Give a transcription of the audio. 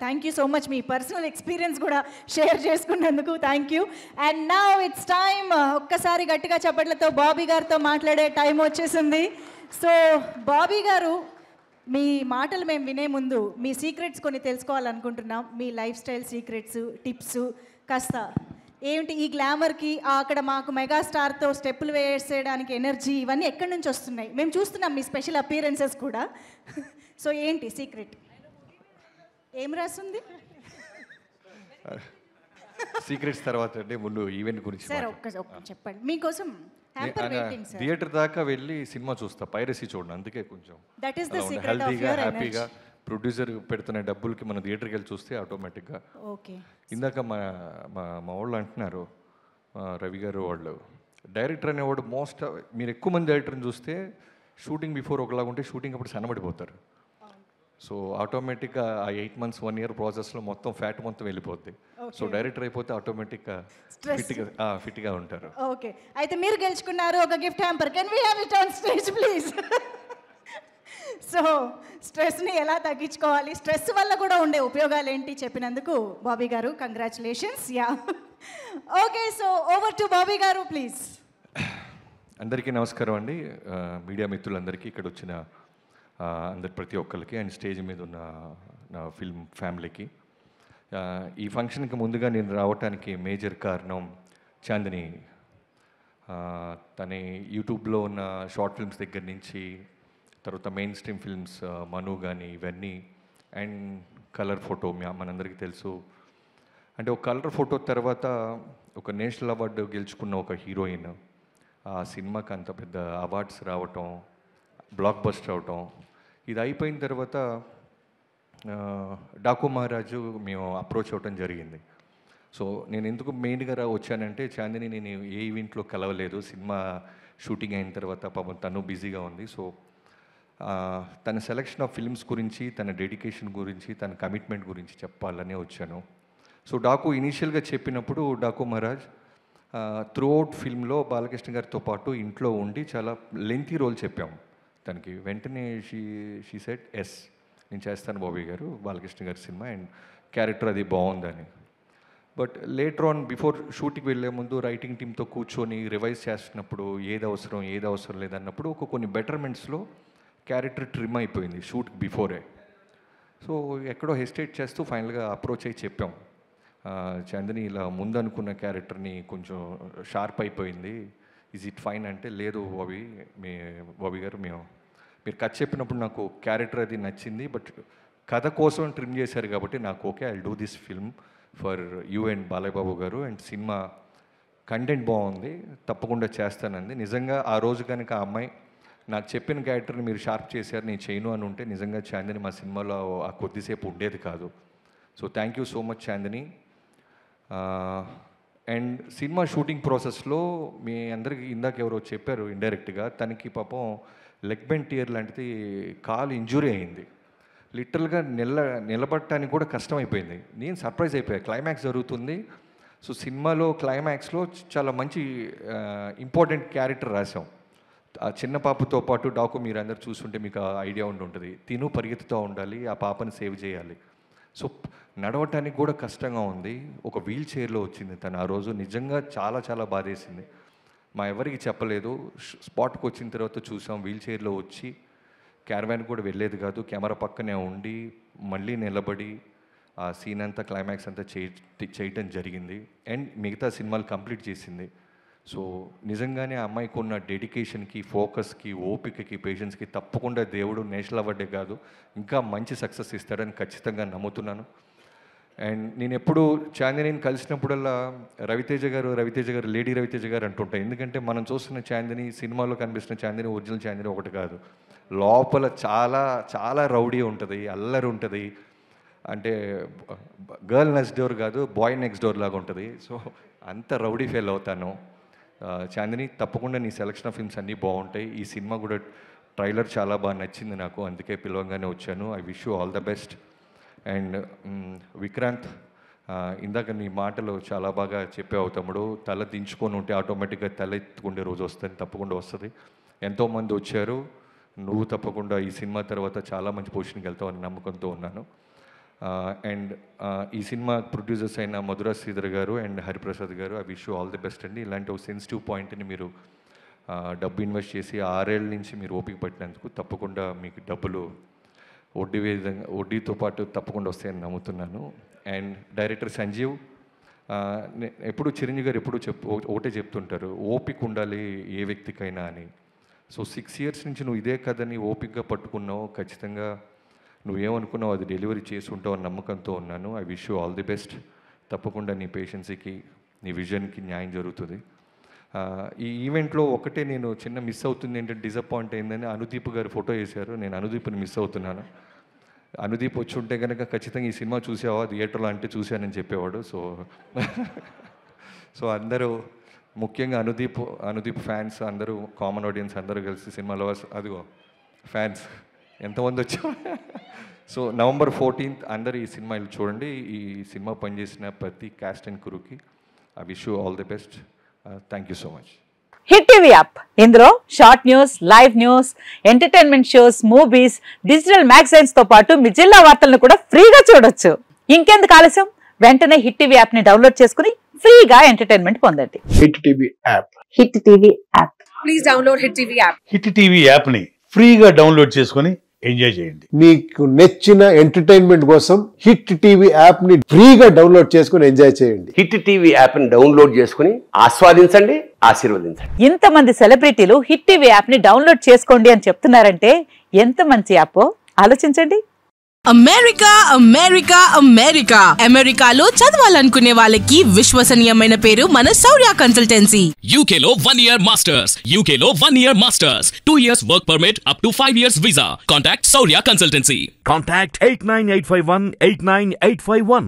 Thank you so much. Me personal experience కూడా share చేసుకున్నందుకు thank you. And now it's time, ఒక్కసారి గట్టిగా చప్పట్లతో బాబీ గారితో మాట్లాడే టైం వచ్చేసింది. సో బాబీ గారు, మీ మాటలు మేము వినే ముందు మీ సీక్రెట్స్ కొన్ని తెలుసుకోవాలనుకుంటున్నాం. మీ లైఫ్ స్టైల్ సీక్రెట్స్, టిప్స్ కాస్త ఏమిటి? ఈ గ్లామర్కి అక్కడ మాకు మెగాస్టార్తో స్టెప్పులు వేసేయడానికి ఎనర్జీ ఇవన్నీ ఎక్కడి నుంచి వస్తున్నాయి? మేము చూస్తున్నాం మీ స్పెషల్ అపియరెన్సెస్ కూడా. సో ఏంటి సీక్రెట్? ఏం రాస్తుంది సీక్రెట్స్ తర్వాత అంటే ముందు ఈవెంట్ గురించి సార్ ఒక్క చెప్పండి. మీకోసం థియేటర్ దాకా వెళ్ళి సినిమా చూస్తా, పైరసీ చూడండి. అందుకే కొంచెం that is the secret of హెల్తీగా యువర్ హ్యాపీగా ప్రొడ్యూసర్ పెడుతున్న డబ్బులకి మనం థియేటర్కి వెళ్ళి చూస్తే ఆటోమేటిక్గా. ఓకే. ఇందాక మా వాళ్ళు అంటున్నారు, రవి గారు వాళ్ళు, డైరెక్టర్ అనేవాడు మీరు ఎక్కువ మంది డైరెక్టర్ని చూస్తే షూటింగ్ బిఫోర్ ఒకలాగా ఉంటే షూటింగ్ అప్పుడు సన్నబడిపోతారు. సో ఆటోమేటిక్గా ఆ 8 months 1 year ప్రాసెస్లో మొత్తం ఫ్యాట్ మొత్తం వెళ్ళిపోద్ది. సో డైరెక్టర్ అయిపోతే ఆటోమేటిక్గా ఫిట్గా ఉంటారు. ఓకే, అయితే మీరు గెలుచుకున్నారు ఒక gift hamper. Can we have it on stage please? So స్ట్రెస్ని ఎలా తగ్గించుకోవాలి, స్ట్రెస్ వల్ల కూడా ఉండే ఉపయోగాలు ఏంటి చెప్పినందుకు బాబీ గారు congratulations. Yeah, okay. So over to Bobby గారు ప్లీజ్. అందరికీ నమస్కారం అండి. మీడియా మిత్రులందరికీ, ఇక్కడ వచ్చిన అందరు ప్రతి ఒక్కరికి, అండ్ స్టేజ్ మీద ఉన్న నా ఫిల్మ్ ఫ్యామిలీకి. ఈ ఫంక్షన్కి ముందుగా నేను రావటానికి మేజర్ కారణం చాందిని. తన యూట్యూబ్లో ఉన్న షార్ట్ ఫిల్మ్స్ దగ్గర నుంచి, తర్వాత మెయిన్ స్ట్రీమ్ ఫిల్మ్స్ మను కానీ ఇవన్నీ, అండ్ కలర్ ఫోటో మనందరికీ తెలుసు. అంటే ఒక కలర్ ఫోటో తర్వాత ఒక నేషనల్ అవార్డు గెలుచుకున్న ఒక హీరోయిన్, ఆ సినిమాకి అంత పెద్ద అవార్డ్స్ రావటం, బ్లాక్ బస్టర్ అవటం, ఇది అయిపోయిన తర్వాత డాకు మహారాజు మేము అప్రోచ్ అవ్వటం జరిగింది. సో నేను ఎందుకు మెయిన్గా వచ్చానంటే, చాందిని నేను ఏ ఈవెంట్లో కలవలేదు. సినిమా షూటింగ్ అయిన తర్వాత పాపం తను బిజీగా ఉంది. సో తన సెలెక్షన్ ఆఫ్ ఫిల్మ్స్ గురించి, తన డెడికేషన్ గురించి, తన కమిట్మెంట్ గురించి చెప్పాలనే వచ్చాను. సో డాకు ఇనీషియల్గా చెప్పినప్పుడు, డాకు మహారాజ్ త్రూఅవుట్ ఫిల్మ్లో బాలకృష్ణ గారితో పాటు ఇంట్లో ఉండి చాలా లెంతీ రోల్ చెప్పాము తనకి. వెంటనే షీ సెడ్ ఎస్, నేను చేస్తాను బాబీ గారు, బాలకృష్ణ గారి సినిమా, అండ్ క్యారెక్టర్ అది బాగుందని. బట్ లేటర్ ఆన్ బిఫోర్ షూటింగ్కి వెళ్ళే ముందు రైటింగ్ టీమ్తో కూర్చొని రివైజ్ చేస్తున్నప్పుడు ఏది అవసరం లేదన్నప్పుడు కొన్ని బెటర్మెంట్స్లో క్యారెక్టర్ ట్రిమ్ అయిపోయింది షూట్కి బిఫోరే. సో ఎక్కడో హెసిటేట్ చేస్తూ ఫైనల్గా అప్రోచ్ అయ్యి చెప్పాం, చాందిని ఇలా ముందు అనుకున్న క్యారెక్టర్ని కొంచెం షార్ప్ అయిపోయింది, ఈజ్ ఇట్ ఫైన్ అంటే, లేదు బాబీ గారు మీరు కథ చెప్పినప్పుడు నాకు క్యారెక్టర్ అది నచ్చింది, బట్ కథ కోసం ట్రిమ్ చేశారు కాబట్టి నాకు okay, I do this film for you and Balayya Babu garu, and cinema content బాగుంది, తప్పకుండా చేస్తానంది. నిజంగా ఆ రోజు కనుక ఆ అమ్మాయి నాకు చెప్పిన క్యారెక్టర్ని మీరు షార్ప్ చేశారు, నేను చేయను అని ఉంటే నిజంగా చాందిని మా సినిమాలో ఆ కొద్దిసేపు ఉండేది కాదు. So thank you so much Chandini. And cinema shooting ప్రాసెస్లో మీ అందరికీ ఇందాక ఎవరో చెప్పారు ఇండైరెక్ట్గా, తనకి పాపం లెగ్ బెండ్ టియర్ లాంటిది కాలు ఇంజురీ అయింది. లిటరల్గా నిలబడటానికి కూడా కష్టమైపోయింది. నేను సర్ప్రైజ్ అయిపోయాను. క్లైమాక్స్ జరుగుతుంది. సో సినిమాలో క్లైమాక్స్లో చాలా మంచి ఇంపార్టెంట్ క్యారెక్టర్ రాసాం. ఆ చిన్న పాపతో పాటు డాకు మీరు అందరు చూస్తుంటే మీకు ఐడియా ఉంటుంది, తిను పరిగెత్తుతూ ఉండాలి, ఆ పాపని సేవ్ చేయాలి. సో నడవటానికి కూడా కష్టంగా ఉంది. ఒక వీల్ చైర్లో వచ్చింది తను ఆ రోజు. నిజంగా చాలా బాధేసింది. మా ఎవరికి చెప్పలేదు. స్పాట్కి వచ్చిన తర్వాత చూసాం, వీల్ చైర్లో వచ్చి క్యారవాన్ కూడా వెళ్ళేది కాదు, కెమెరా పక్కనే ఉండి మళ్ళీ నిలబడి ఆ సీన్ అంతా క్లైమాక్స్ అంతా చేయటం జరిగింది. అండ్ మిగతా సినిమాలు కంప్లీట్ చేసింది. సో నిజంగానే ఆ అమ్మాయికి ఉన్న డెడికేషన్కి, ఫోకస్కి, ఓపికకి, పేషెన్స్కి తప్పకుండా దేవుడు నేషనల్ అవార్డే కాదు ఇంకా మంచి సక్సెస్ ఇస్తాడని ఖచ్చితంగా నమ్ముతున్నాను. అండ్ నేను ఎప్పుడు చాందినిని కలిసినప్పుడల్లా రవితేజ గారు లేడీ రవితేజ గారు అంటుంటాయి. ఎందుకంటే మనం చూస్తున్న చాందిని, సినిమాలో కనిపిస్తున్న చాందిని, ఒరిజినల్ చాందిని ఒకటి కాదు. లోపల చాలా రౌడీ ఉంటుంది, అల్లరి ఉంటుంది. అంటే గర్ల్ నెక్స్ట్ డోర్ కాదు, బాయ్ నెక్స్ట్ డోర్ లాగా ఉంటుంది. సో అంత రౌడీ ఫీల్ అవుతాను. చాందిని తప్పకుండా నీ సెలెక్షన్ ఆఫ్ ఫిల్మ్స్ అన్నీ బాగుంటాయి. ఈ సినిమా కూడా ట్రైలర్ చాలా బాగా నచ్చింది నాకు, అందుకే పిలవంగానే వచ్చాను. I wish you all the best. And Vikrant, ఇందాక నీ మాటలు చాలా బాగా చెప్పావు తమ్ముడు. తల దించుకొని ఉంటే ఆటోమేటిక్గా తల ఎత్తుకుండే రోజు వస్తుంది, తప్పకుండా వస్తుంది. ఎంతోమంది వచ్చారు, నువ్వు తప్పకుండా ఈ సినిమా తర్వాత చాలా మంచి పొజిషన్కి వెళ్తావు అని నమ్మకంతో ఉన్నాను. అండ్ ఈ సినిమా ప్రొడ్యూసర్స్ అయిన మధురా శ్రీధర్ గారు అండ్ హరిప్రసాద్ గారు, I wish you all the best అండి. ఇలాంటి ఒక సెన్సిటివ్ పాయింట్ని మీరు డబ్బు ఇన్వెస్ట్ చేసి 6 ఏళ్ళ నుంచి మీరు ఓపిక పట్టినందుకు తప్పకుండా మీకు డబ్బులు వడ్డీతో పాటు తప్పకుండా వస్తాయని నమ్ముతున్నాను. అండ్ డైరెక్టర్ సంజీవ్, ఎప్పుడు చిరంజీవి గారు ఎప్పుడు ఒకటే చెప్తుంటారు, ఓపిక ఉండాలి ఏ వ్యక్తికైనా అని. సో 6 years నుంచి నువ్వు ఇదే కథని ఓపికగా పట్టుకున్నావు, ఖచ్చితంగా నువ్వేమనుకున్నావు అది డెలివరీ చేసి ఉంటావు అని నమ్మకంతో ఉన్నాను. I wish you all the best. తప్పకుండా నీ పేషెన్సీకి, నీ విజన్కి న్యాయం జరుగుతుంది. ఈ ఈవెంట్లో ఒకటే నేను చిన్న మిస్ అవుతుంది ఏంటంటే, డిసప్పాయింట్ అయిందని అనుదీప్ గారు ఫోటో వేశారు. నేను అనుదీప్ని మిస్ అవుతున్నాను. అనుదీప్ వచ్చి ఉంటే కనుక ఖచ్చితంగా ఈ సినిమా చూసావా థియేటర్లో అంటే చూశానని చెప్పేవాడు. సో అందరూ, ముఖ్యంగా అనుదీప్ ఫ్యాన్స్ అందరూ, కామన్ ఆడియన్స్ అందరూ కలిసి సినిమాలో అదిగో ఫ్యాన్స్ ఎంతమంది వచ్చారు. సో November 14th అందరూ ఈ సినిమా చూడండి. ఈ సినిమా పనిచేసిన ప్రతి క్యాస్ట్ అండ్ క్రూకి I wish you all the best. Thank you so much. Hit TV app, ఇందులో short news, live news, entertainment shows, movies, digital magazines తో పాటు మీ జిల్లా వార్తలను కూడా ఫ్రీగా చూడొచ్చు. ఇంకెందుకు ఆలస్యం, వెంటనే హిట్ టీవీ యాప్ ని డౌన్లోడ్ చేసుకుని ఫ్రీగా ఎంటర్టైన్మెంట్ పొందండి. Hit TV app. Hit TV app. Please download hit TV app. Hit TV app ని ఫ్రీగా డౌన్లోడ్ చేసుకుని ఎంజాయ్ చేయండి. మీకు నచ్చిన ఎంటర్టైన్మెంట్ కోసం హిట్ టీవీ యాప్ ని ఫ్రీగా డౌన్లోడ్ చేసుకుని ఎంజాయ్ చేయండి. హిట్ టీవీ యాప్ ని డౌన్లోడ్ చేసుకుని ఆస్వాదించండి, ఆశీర్వదించండి. ఇంతమంది సెలబ్రిటీలు హిట్ టీవీ యాప్ ని డౌన్లోడ్ చేసుకోండి అని చెప్తున్నారంటే ఎంత మంచి యాప్ ఆలోచించండి. అమెరికా అమెరికాలో చదవాలనుకునే వాళ్ళకి విశ్వసనీయమైన పేరు మన శౌర్య కన్సల్టెన్సీ. UK లో 1 year masters, UK లో 1 year masters, 2 years work permit up to 5 years visa. Contact Saurya Consultancy. Contact 89851 89851.